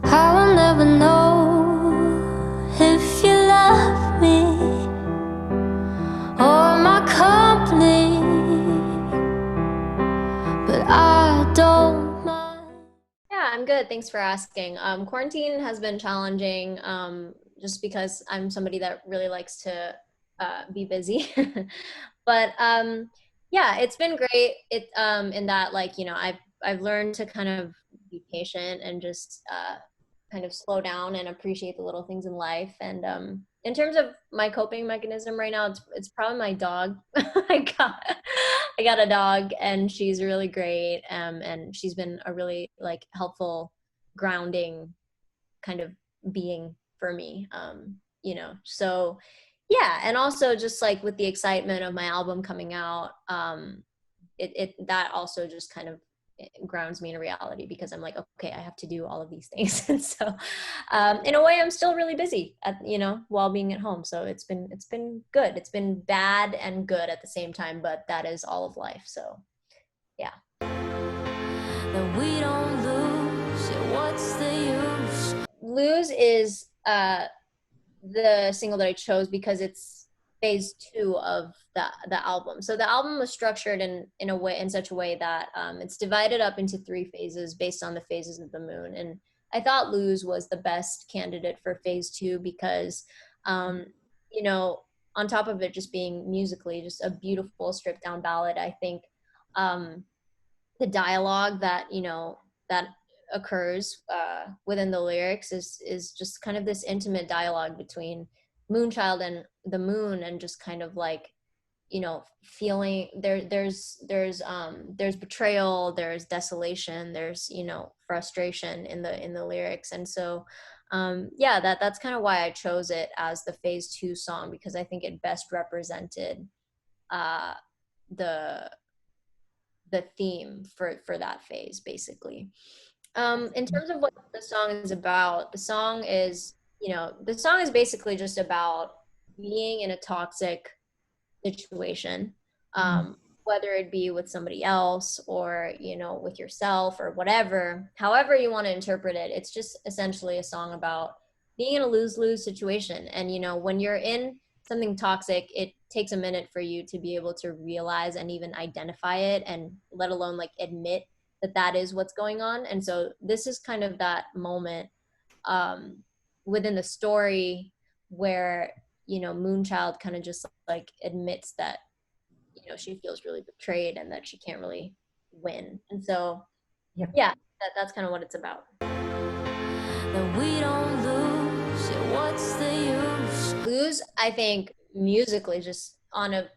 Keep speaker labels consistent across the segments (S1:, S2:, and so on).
S1: I will never know if you love me or my company, but I don't mind.
S2: Yeah, I'm good. Thanks for asking. Quarantine has been challenging, just because I'm somebody that really likes to be busy. But yeah, it's been great. In that, like, I've learned to kind of be patient and just kind of slow down and appreciate the little things in life. And in terms of my coping mechanism right now, it's probably my dog. I got I got a dog, and she's really great. And she's been a really like helpful, grounding kind of being for me. So yeah, and also just like with the excitement of my album coming out, it that also just kind of grounds me in reality, because I'm like, okay, I have to do all of these things. And so in a way, I'm still really busy while being at home. So it's been good. It's been bad and good at the same time, but that is all of life. So yeah.
S1: That we don't lose, yeah, what's the use?
S2: Lose is the single that I chose because it's phase two of the album. So the album was structured in such a way that it's divided up into three phases based on the phases of the moon. And I thought Lose was the best candidate for phase two because, um, you know, on top of it just being musically just a beautiful stripped down ballad, I think um, the dialogue that occurs within the lyrics is just kind of this intimate dialogue between Moonchild and the moon, and just kind of like feeling there's betrayal, there's desolation, there's frustration in the lyrics. And so yeah, that's kind of why I chose it as the phase two song, because I think it best represented uh the the theme for that phase, basically. In terms of what the song is about, the song is basically just about being in a toxic situation, whether it be with somebody else or with yourself or whatever. However you want to interpret it, it's just essentially a song about being in a lose-lose situation. And when you're in something toxic, it takes a minute for you to be able to realize and even identify it, and let alone like admit that that is what's going on. And so this is kind of that moment um, within the story where Moonchild kind of just like admits that she feels really betrayed and that she can't really win. And so
S3: Yep.
S2: yeah, that's kind of what it's about.
S1: That we don't lose, yeah, what's the use?
S2: Lose, I think, musically, just on a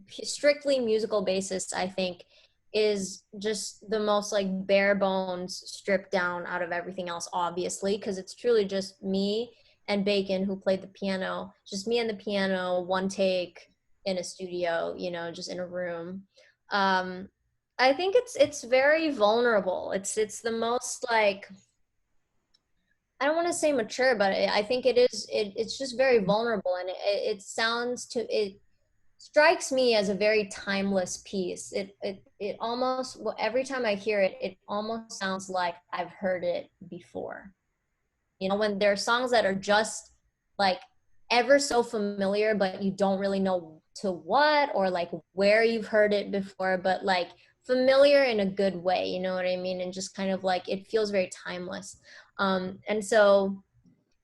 S2: strictly musical basis, I think is just the most like bare bones stripped down out of everything else, obviously, because it's truly just me and Bacon, who played the piano, just me and the piano, one take in a studio, just in a room. um I think it's very vulnerable. It's the most like, I don't want to say mature, but I think it's just very vulnerable, and it strikes me as a very timeless piece. It almost, well, every time I hear it, it almost sounds like I've heard it before. When there are songs that are just like ever so familiar, but you don't really know to what or like where you've heard it before, but like familiar in a good way, you know what I mean? And just kind of like it feels very timeless. And so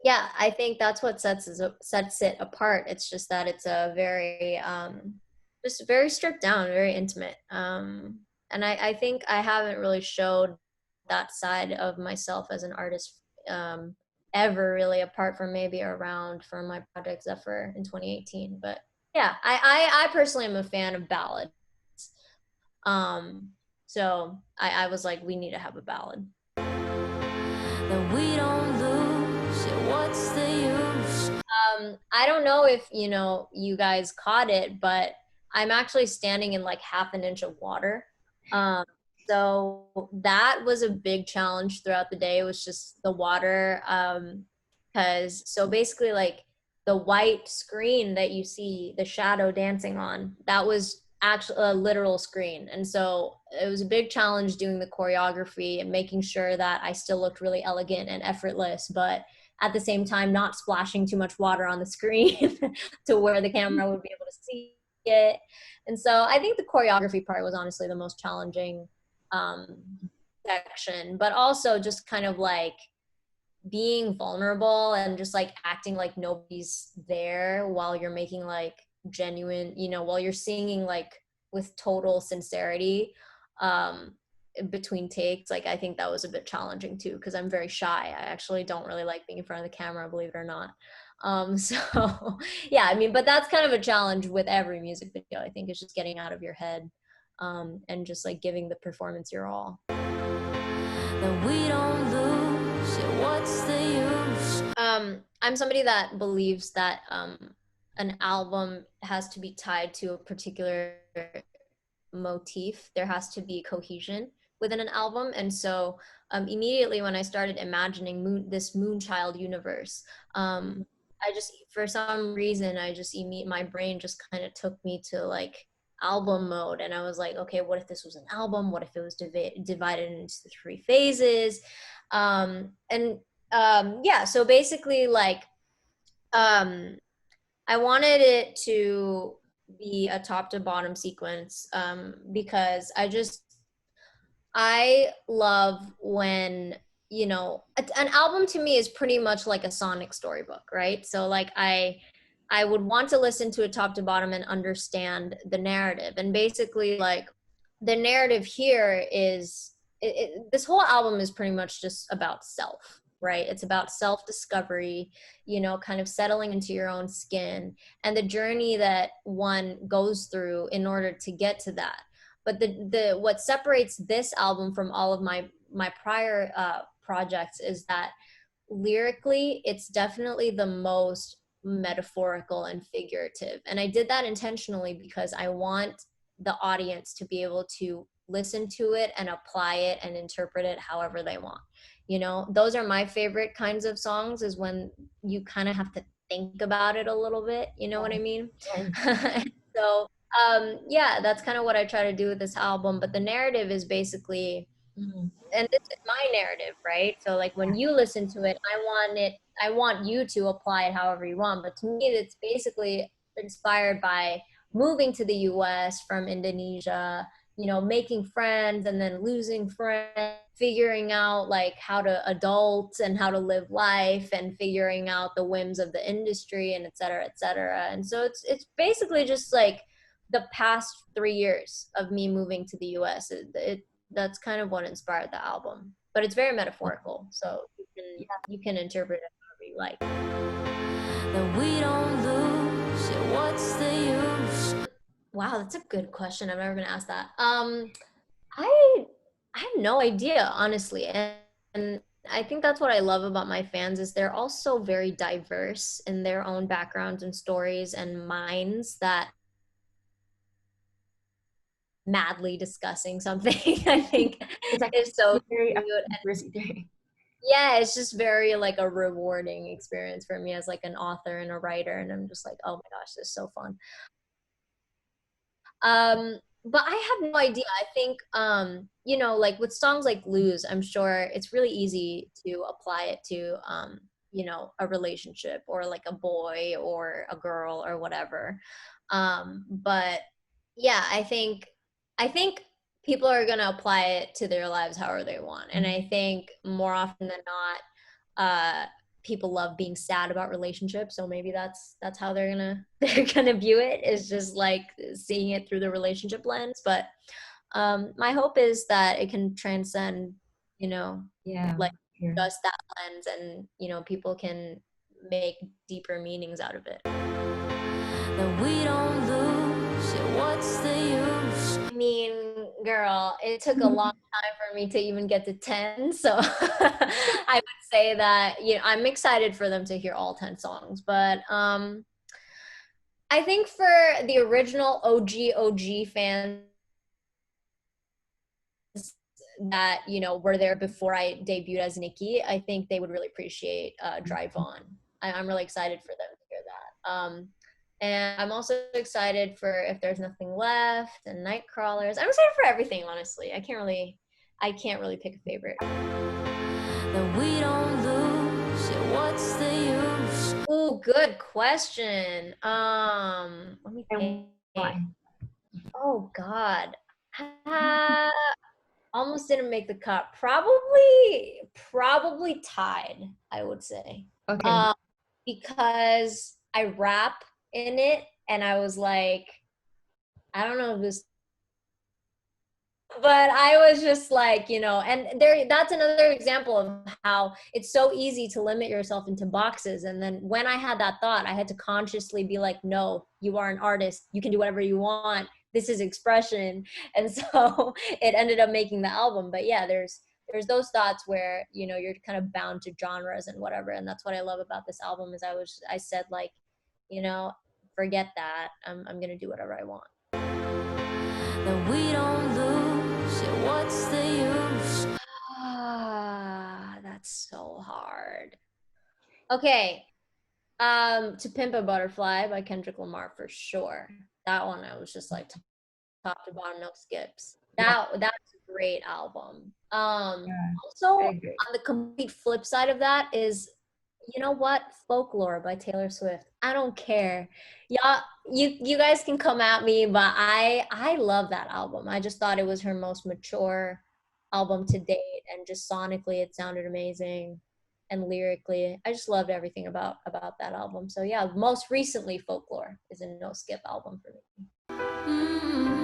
S2: yeah, I think that's what sets it apart. It's just that it's a very just very stripped down, very intimate. And I think I haven't really showed that side of myself as an artist ever really, apart from maybe around for my project Zephyr in 2018. But yeah, I personally am a fan of ballads. So I was like, we need to have a ballad.
S1: That we don't lose, yeah, what's the use?
S2: I don't know if you guys caught it, but I'm actually standing in like half an inch of water. Um, so that was a big challenge throughout the day. It was just the water. Because so basically, like the white screen that you see the shadow dancing on, that was actually a literal screen. And so it was a big challenge doing the choreography and making sure that I still looked really elegant and effortless, but at the same time not splashing too much water on the screen to where the camera would be able to see it. And so I think the choreography part was honestly the most challenging um, section, but also just kind of like being vulnerable and just like acting like nobody's there while you're making like genuine, while you're singing like with total sincerity um between takes. Like I think that was a bit challenging too, because I'm very shy. I actually don't really like being in front of the camera, believe it or not. So yeah, I mean, but that's kind of a challenge with every music video. I think it's just getting out of your head and just like giving the performance your all.
S1: That we don't lose, yeah, what's the use?
S2: I'm somebody that believes that an album has to be tied to a particular motif. There has to be cohesion within an album. And so immediately when I started imagining this Moonchild universe, I just, for some reason, my brain just kind of took me to like album mode. And I was like, okay, what if this was an album? What if it was divided into 3 phases? Yeah, so basically like, I wanted it to be a top to bottom sequence because I love when, an album to me is pretty much like a sonic storybook, right? So like I would want to listen to it top to bottom and understand the narrative. And basically like the narrative here is this whole album is pretty much just about self, right? It's about self discovery, kind of settling into your own skin and the journey that one goes through in order to get to that. But the what separates this album from all of my prior projects is that lyrically it's definitely the most metaphorical and figurative, and I did that intentionally because I want the audience to be able to listen to it and apply it and interpret it however they want. Those are my favorite kinds of songs, is when you kind of have to think about it a little bit, you know what I mean? So yeah, that's kind of what I try to do with this album. But the narrative is basically, and this is my narrative, right? So like when you listen to it, I want you to apply it however you want. But to me, it's basically inspired by moving to the US from Indonesia, making friends and then losing friends, figuring out like how to adult and how to live life, and figuring out the whims of the industry, and et cetera, et cetera. And so it's basically just like the past 3 years of me moving to the US. That's kind of what inspired the album, but it's very metaphorical, so you can interpret it however you like.
S1: That we don't lose, yeah, what's the use?
S2: Wow, that's a good question. I've never been asked that. I I have no idea, honestly, and I think that's what I love about my fans, is they're also very diverse in their own backgrounds and stories and minds, that madly discussing something I think is so
S3: very
S2: cute.
S3: conspiracy.
S2: Yeah, it's just very like a rewarding experience for me as like an author and a writer, and I'm just like, oh my gosh, this is so fun. But I have no idea. I think like with songs like Lose, I'm sure it's really easy to apply it to a relationship, or like a boy or a girl or whatever. But yeah, I think people are gonna apply it to their lives however they want. And I think more often than not, people love being sad about relationships, so maybe that's how they're gonna they're gonna view it, is just like seeing it through the relationship lens. But my hope is that it can transcend, like just that lens, and people can make deeper meanings out of it.
S1: That we don't lose, yeah, what's the use?
S2: I mean, girl, it took a long time for me to even get to 10. So I would say that, I'm excited for them to hear all 10 songs. But I think for the original OG fans that, were there before I debuted as NIKI, I think they would really appreciate Drive On. I'm really excited for them to hear that. And I'm also excited for If There's Nothing Left and Nightcrawlers. I'm excited for everything, honestly. I can't really pick a favorite.
S1: That we don't lose. Yeah, what's the use?
S2: Ooh, good question. Let me
S3: And
S2: think.
S3: why?
S2: Oh God. Ah, almost didn't make the cut. Probably Tied, I would say.
S3: Okay.
S2: Because I rap in it and I was like, I don't know if this, but I was just like, and that's another example of how it's so easy to limit yourself into boxes. And then when I had that thought, I had to consciously be like, no, you are an artist. You can do whatever you want. This is expression. And so it ended up making the album. But yeah, there's those thoughts where, you're kind of bound to genres and whatever. And that's what I love about this album is I said like, forget that. I'm going to do whatever I want.
S1: That we don't lose. Yeah, what's the use?
S2: That's so hard. Okay. To Pimp a Butterfly by Kendrick Lamar for sure. That one I was just like top to bottom, no skips. That's a great album. Also
S3: I
S2: on
S3: agree.
S2: the complete flip side of that is, you know what? Folklore by Taylor Swift. I don't care. Y'all, you guys can come at me, but I love that album. I just thought it was her most mature album to date, and just sonically it sounded amazing, and lyrically I just loved everything about that album. So yeah, most recently Folklore is a no skip album for me.
S1: Mm-hmm.